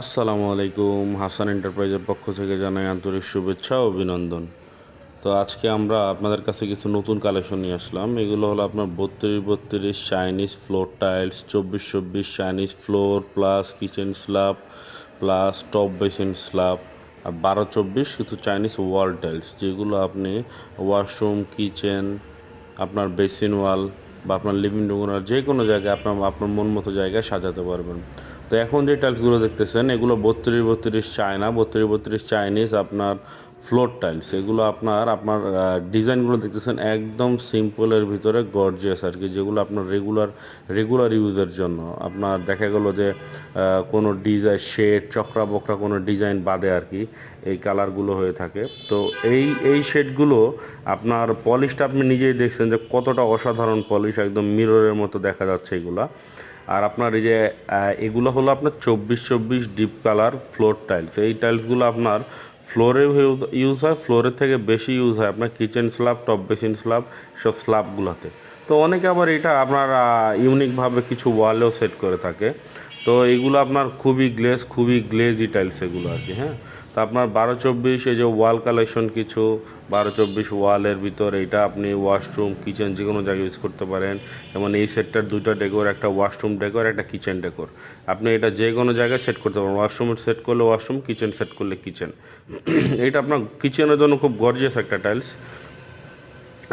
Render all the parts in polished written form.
আসসালামু আলাইকুম। হাসান এন্টারপ্রাইজের পক্ষ থেকে জানাই আন্তরিক শুভেচ্ছা ও অভিনন্দন। তো আজকে আমরা আপনাদের কাছে কিছু নতুন কালেকশন নিয়ে আসলাম। এগুলো হলো আপনার 32-32 Chinese floor tiles, 24-24 Chinese floor plus kitchen slab plus top basin slab, আর 12-24 কিছু চাইনিজ ওয়াল টাইলস, যেগুলো আপনি ওয়াশরুম, কিচেন, আপনার বেসিন ওয়াল বা আপনার লিভিং রুম যে কোনো জায়গায় আপনার আপনার মন মতো জায়গায় সাজাতে পারবেন। তো এখন যে টাইলসগুলো দেখতেছেন এগুলো 32-32 চায়না, 32-32 চাইনিজ আপনার ফ্লোর টাইলস। এগুলো আপনার আপনার ডিজাইনগুলো দেখতেছেন একদম সিম্পলের ভিতরে গর্জিয়াস আর কি, যেগুলো আপনার রেগুলার ইউজের জন্য। আপনার দেখা গেলো যে কোনো ডিজাইন শেড চক্রা বকরা কোনো ডিজাইন বাদে আর কি এই কালারগুলো হয়ে থাকে। তো এই শেডগুলো আপনার পলিশটা আপনি নিজেই দেখছেন যে কতটা অসাধারণ পলিশ, একদম মিররের মতো দেখা যাচ্ছে এগুলা। আর আপনার এই যে এগুলো হলো আপনার 24-24 ডিপ কালার ফ্লোর টাইলস। এই টাইলসগুলো আপনার ফ্লোরে ইউজ হয়, ফ্লোরের থেকে বেশি ইউজ হয় আপনার kitchen slab, top basin slab, সব স্ল্যাবগুলোতে। তো অনেকে আবার এটা আপনার ইউনিকভাবে কিছু ওয়ালেও সেট করে থাকে। তো এইগুলো আপনার খুবই গ্লেজি টাইলস এগুলো আর কি। হ্যাঁ, তো আপনার 12-24 এই যে ওয়াল কালেকশন কিছু 12-24 ওয়ালের ভিতর এইটা আপনি ওয়াশরুম, কিচেন যে কোনো জায়গায় ইউজ করতে পারেন। যেমন এই সেটটার দুইটা ডেকোর, একটা ওয়াশরুম ডেকোর, একটা কিচেন ডেকোর। আপনি এটা যে কোনো জায়গায় সেট করতে পারেন, ওয়াশরুম সেট করলে ওয়াশরুম, কিচেন সেট করলে কিচেন। এইটা আপনার কিচেনের জন্য খুব গর্জিয়াস একটা টাইলস।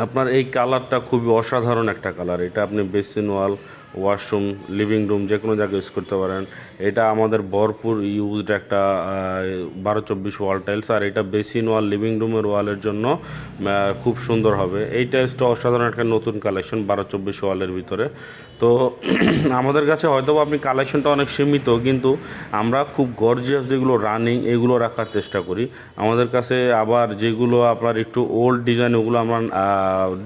আপনার এই কালারটা খুবই অসাধারণ একটা কালার। এটা আপনি বেসিন ওয়াল, ওয়াশরুম, লিভিং রুম যে কোনো জায়গায় ইউজ করতে পারেন। এটা আমাদের ভরপুর ইউজড একটা 12-24 ওয়াল টাইলস। আর এটা বেসিন ওয়াল, লিভিং রুমের ওয়ালের জন্য খুব সুন্দর হবে। এই টাইলসটা অসাধারণ একটা নতুন কালেকশন 12-24 ওয়ালের ভিতরে। তো আমাদের কাছে হয়তো আপনি কালেকশনটা অনেক সীমিত, কিন্তু আমরা খুব গর্জিয়াস যেগুলো রানিং এগুলো রাখার চেষ্টা করি। আমাদের কাছে আবার যেগুলো আপনার একটু ওল্ড ডিজাইন ওগুলো আমরা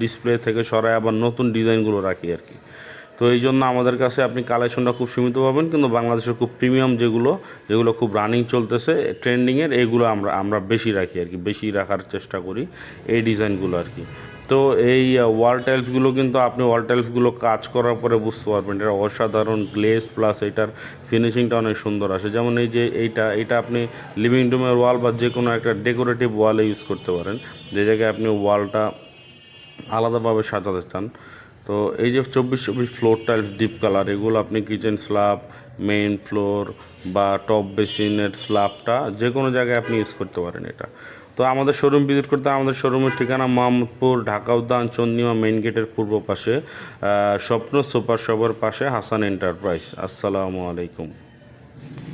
ডিসপ্লে থেকে সরাই আবার নতুন ডিজাইনগুলো রাখি আর কি। তো এই জন্য আমাদের কাছে আপনি কালেকশনটা খুব সীমিত পাবেন, কিন্তু বাংলাদেশের খুব প্রিমিয়াম যেগুলো খুব রানিং চলতেছে ট্রেন্ডিংয়ের, এইগুলো আমরা বেশি রাখি আর কি, বেশি রাখার চেষ্টা করি এই ডিজাইনগুলো আর কি। তো এই ওয়াল টাইলসগুলো কিন্তু আপনি ওয়াল টাইলসগুলো কাজ করার পরে বুঝতে পারবেন এটা অসাধারণ গ্লেজ, প্লাস এটার ফিনিশিংটা অনেক সুন্দর আসে। যেমন এই যে এইটা আপনি লিভিং রুমের ওয়াল বা যে কোনো একটা ডেকোরেটিভ ওয়ালে ইউজ করতে পারেন, যে জায়গায় আপনি ওয়ালটা আলাদাভাবে সাজাতে চান। তো এই যে 24-24 ফ্লোর টাইলস ডিপ কালার, এগুলো আপনি কিচেন স্ল্যাব, মেইন ফ্লোর বা টপ বেসিনের স্ল্যাবটা যে কোনো জায়গায় আপনি ইউজ করতে পারেন এটা। তো আমাদের শোরুম ভিজিট করতে, আমাদের শোরুমের ঠিকানা মোহাম্মদপুর, ঢাকা উদ্যান, চন্দিমা মেইন গেটের পূর্ব পাশে, স্বপ্ন সুপার শপের পাশে, হাসান এন্টারপ্রাইজ। আসসালামু আলাইকুম।